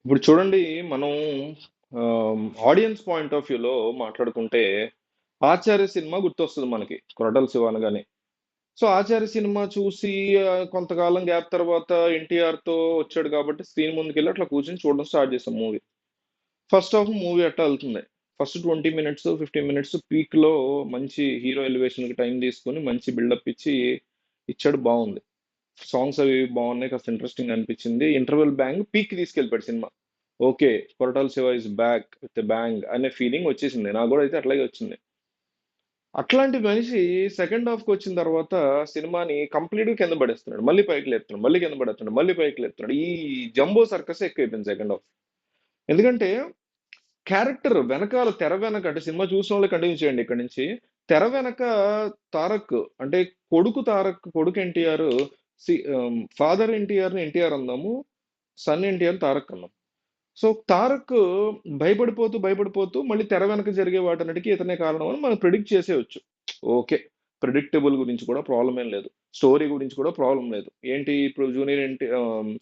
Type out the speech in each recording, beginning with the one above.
ఇప్పుడు చూడండి, మనం ఆడియన్స్ పాయింట్ ఆఫ్ వ్యూలో మాట్లాడుకుంటే ఆచార్య సినిమా గుర్తొస్తుంది మనకి, కొరటాల శివ అనగానే. సో ఆచార్య సినిమా చూసి కొంతకాలం గ్యాప్ తర్వాత ఎన్టీఆర్ తో వచ్చాడు కాబట్టి స్క్రీన్ ముందుకెళ్ళి అట్లా కూర్చొని చూడడం స్టార్ట్ చేసాం మూవీ. ఫస్ట్ హాఫ్ మూవీ అట్లా వెళ్తుంది. ఫస్ట్ 20 మినిట్స్ 15 మినిట్స్ పీక్ లో మంచి హీరో ఎలివేషన్ కి టైం తీసుకొని మంచి బిల్డప్ ఇచ్చి ఇచ్చాడు, బాగుంది. సాంగ్స్ అవి బాగున్నాయి, కాస్త ఇంట్రెస్టింగ్ అనిపించింది. ఇంటర్వెల్ బ్యాంగ్ పీక్ తీసుకెళ్ళిపోయాడు సినిమా. ఓకే, Koratala Siva is back with bang అనే ఫీలింగ్ వచ్చేసింది, నాకు కూడా అయితే అట్లాగే వచ్చింది. అట్లాంటి మనిషి సెకండ్ హాఫ్ కి వచ్చిన తర్వాత సినిమాని కంప్లీట్ గా కింద పడేస్తున్నాడు, మళ్ళీ పైకి లేపుతున్నాడు, మళ్ళీ కింద పడేస్తున్నాడు, మళ్ళీ పైకి లేపుతున్నాడు. ఈ జంబో సర్కస్ ఎక్కువైపోయింది సెకండ్ హాఫ్. ఎందుకంటే క్యారెక్టర్ వెనకాల, తెర వెనక, అంటే సినిమా చూసిన వాళ్ళు కంటిన్యూ చేయండి ఇక్కడ నుంచి. తెర వెనక తారక్ అంటే కొడుకు తారక్, కొడుకు ఎన్టీఆర్, ఫాదర్ ఎన్టీఆర్ ని ఎన్టీఆర్ అందాము, సన్ ఎన్టీఆర్ తారక్ అన్నాం. సో తారక్ భయపడిపోతూ భయపడిపోతూ మళ్ళీ తెర వెనక జరిగే వాటన్నిటికీ ఇతనే కారణం అని మనం ప్రిడిక్ట్ చేసేయచ్చు. ఓకే, ప్రిడిక్టబుల్ గురించి కూడా ప్రాబ్లం ఏం లేదు, స్టోరీ గురించి కూడా ప్రాబ్లం లేదు. ఏంటి ఇప్పుడు junior NT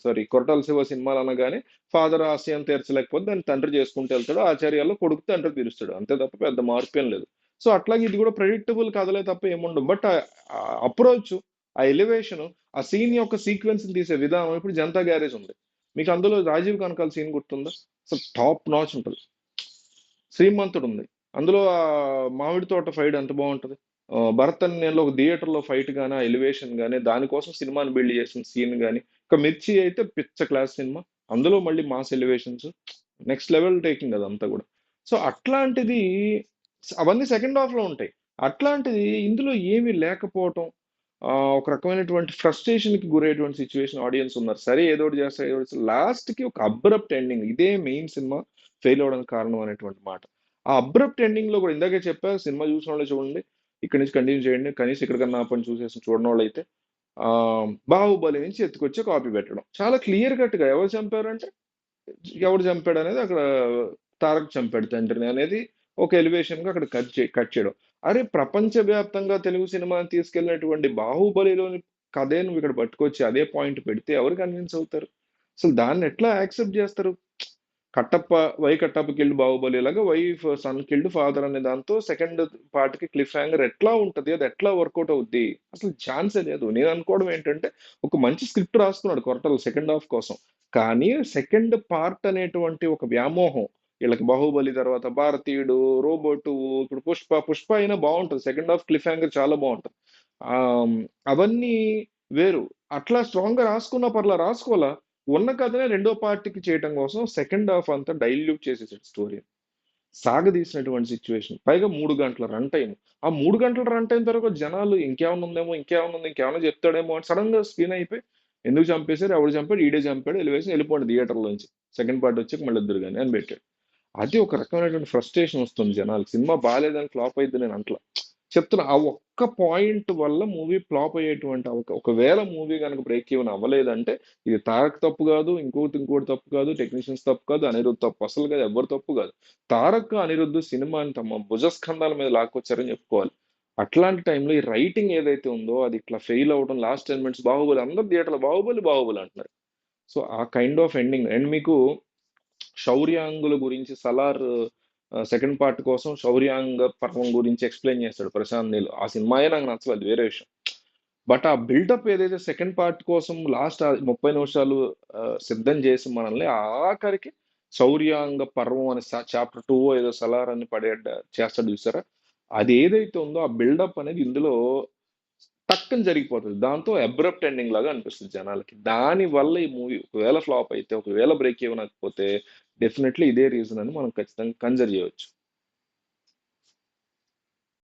sorry Koratala Shiva సినిమాలు అనగానే ఫాదర్ ఆశయం తీర్చలేకపోతే దాన్ని తండ్రి చేసుకుంటూ వెళ్తాడు, ఆచార్యాల్లో కొడుకు తండ్రి తీరుస్తాడు, అంతే తప్ప పెద్ద మార్పు ఏం లేదు. సో అట్లాగే ఇది కూడా ప్రెడిక్టబుల్ కదలే తప్ప ఏముండవు. బట్ అప్రోచ్, ఆ ఎలివేషన్, ఆ సీన్ యొక్క సీక్వెన్స్ తీసే విధానం. ఇప్పుడు జనతా గ్యారేజ్ ఉంది, మీకు అందులో రాజీవ్ కనకాల సీన్ గుర్తుందా? అసలు టాప్ నాచ్ ఉంటుంది. శ్రీమంతుడు ఉంది, అందులో ఆ మామిడి తోట ఫైట్ ఎంత బాగుంటది. భరత్ అనే నేను ఒక థియేటర్ లో ఫైట్ గానీ, ఆ ఎలివేషన్ గానీ, దానికోసం సినిమాని బిల్డ్ చేసిన సీన్ గానీ. ఇక మిర్చి అయితే పిచ్చ క్లాస్ సినిమా, అందులో మళ్ళీ mass elevations, next level taking అదంతా కూడా. సో అట్లాంటిది అవన్నీ సెకండ్ హాఫ్ లో ఉంటాయి. అట్లాంటిది ఇందులో ఏమీ లేకపోవటం, ఒక రకమైనటువంటి ఫ్రస్ట్రేషన్ కి గురయ్యేటువంటి సిచ్యువేషన్ ఆడియన్స్ ఉన్నారు. సరే ఏదో ఒకటి చేస్తారు, ఏదో ఒకటి లాస్ట్ కి ఒక అబ్రప్ట్ ఎండింగ్, ఇదే మెయిన్ సినిమా ఫెయిల్ అవడానికి కారణం అనేటువంటి మాట. ఆ అబ్రప్ట్ ఎండింగ్ లో కూడా ఇందాకే చెప్పా, సినిమా చూసిన వాళ్ళే చూడండి, ఇక్కడి నుంచి కంటిన్యూ చేయండి, కనీసం ఇక్కడికన్నా ఆపని చూసేసి చూడని వాళ్ళు అయితే. ఆ బాహుబలి నుంచి ఎత్తుకొచ్చి కాపీ పెట్టడం చాలా క్లియర్ కట్ గా, ఎవరు చంపారంటే ఎవడు చంపాడు అనేది అక్కడ, తారక్ చంపాడు తండ్రిని అనేది ఒక ఎలివేషన్ గా అక్కడ కట్ చేయడం. అరే ప్రపంచవ్యాప్తంగా తెలుగు సినిమాని తీసుకెళ్ళినటువంటి బాహుబలిలోని కథే నువ్వు ఇక్కడ పట్టుకొచ్చి అదే పాయింట్ పెడితే ఎవరు కన్విన్స్ అవుతారు? అసలు దాన్ని ఎట్లా యాక్సెప్ట్ చేస్తారు? కట్టప్ప, వై కట్టప్ప కిల్డ్ బాహుబలి లాగా వై సన్ కిల్డ్ ఫాదర్ అనే దాంతో సెకండ్ పార్ట్ కి క్లిఫ్ హ్యాంగర్ ఎట్లా ఉంటది, అది ఎట్లా వర్కౌట్ అవుద్ది? అసలు ఛాన్సే లేదు. నేను అనుకోవడం ఏంటంటే ఒక మంచి స్క్రిప్ట్ రాసుకున్నాడు కొరటాల సెకండ్ హాఫ్ కోసం, కానీ సెకండ్ పార్ట్ అనేటువంటి ఒక వ్యామోహం. వీళ్ళకి బాహుబలి తర్వాత భారతీయుడు, రోబోటు, ఇప్పుడు పుష్ప, పుష్ప అయినా బాగుంటుంది, సెకండ్ హాఫ్ క్లిఫ్ హ్యాంగర్ చాలా బాగుంటుంది. ఆ అవన్నీ వేరు. అట్లా స్ట్రాంగ్ గా రాసుకున్నా పర్లా, రాసుకోవాలా? ఉన్న కథనే రెండో పార్ట్కి చేయటం కోసం సెకండ్ హాఫ్ అంతా డైల్యూట్ చేసేసాడు స్టోరీ, సాగదీసినటువంటి సిచ్యువేషన్. పైగా 3 గంటల రన్ టైం. ఆ 3 గంటల రన్ టైం తర్వాత జనాలు ఇంకేమైనా ఉందేమో, ఇంకేమైనా ఉంది, ఇంకేమైనా చెప్తాడేమో అని సడన్ గా స్క్రీన్ అయిపోయి ఎందుకు చంపేశారు, ఎవడు చంపాడు, ఈడే చంపాడు, ఎలివేషన్ వెళ్ళిపోండి థియేటర్ లోంచి, సెకండ్ పార్ట్ వచ్చాక మళ్ళీ ఇద్దరు కానీ అని పెట్టాడు. అది ఒక రకమైనటువంటి ఫ్రస్ట్రేషన్ వస్తుంది జనాలకి. సినిమా బాగాలేదని ఫ్లాప్ అయింది నేను అంట్లా, చెప్తున్నా. ఆ ఒక్క పాయింట్ వల్ల మూవీ ఫ్లాప్ అయ్యేటువంటి ఒకవేళ మూవీ కనుక బ్రేక్ ఈవెన్ అవ్వలేదంటే ఇది తారక్ తప్పు కాదు, ఇంకోటి తప్పు కాదు, టెక్నీషియన్స్ తప్పు కాదు, అనిరుద్ధ్ తప్పు అసలు కాదు, ఎవరు తప్పు కాదు. తారక్ అనిరుద్ధ్ సినిమాని తమ భుజస్కంధాల మీద లాక్కొచ్చారని చెప్పుకోవాలి. అట్లాంటి టైంలో ఈ రైటింగ్ ఏదైతే ఉందో అది ఇట్లా ఫెయిల్ అవడం, లాస్ట్ 10 మినిట్స్ బాహుబలి, అందరు థియేటర్లో బాహుబలి బాహుబలి అంటున్నారు. సో ఆ కైండ్ ఆఫ్ ఎండింగ్. అండ్ మీకు శౌర్యాంగుల గురించి సలార్ సెకండ్ పార్ట్ కోసం శౌర్యాంగ పర్వం గురించి ఎక్స్ప్లెయిన్ చేస్తాడు ప్రశాంత్ నీల్. ఆ సినిమాయే నాకు నచ్చలేదు, అది వేరే విషయం. బట్ ఆ బిల్డప్ ఏదైతే సెకండ్ పార్ట్ కోసం లాస్ట్ 30 నిమిషాలు సిద్ధం చేసి మనల్ని ఆఖరికి శౌర్యాంగ పర్వం అనే చాప్టర్ 2 ఏదో సలార్ అని చేస్తాడు చూసారా, అది ఏదైతే ఉందో ఆ బిల్డప్ అనేది ఇందులో టక్కని జరిగిపోతుంది, దాంతో అబ్రప్ట్ ఎండింగ్ లాగా అనిపిస్తుంది జనాలకి. దాని వల్ల ఈ మూవీ ఒకవేళ ఫ్లాప్ అయితే, ఒకవేళ బ్రేక్ ఇవ్వకపోతే డెఫినెట్లీ ఇదే రీజన్ అని మనం ఖచ్చితంగా కన్సిడర్ చేయవచ్చు.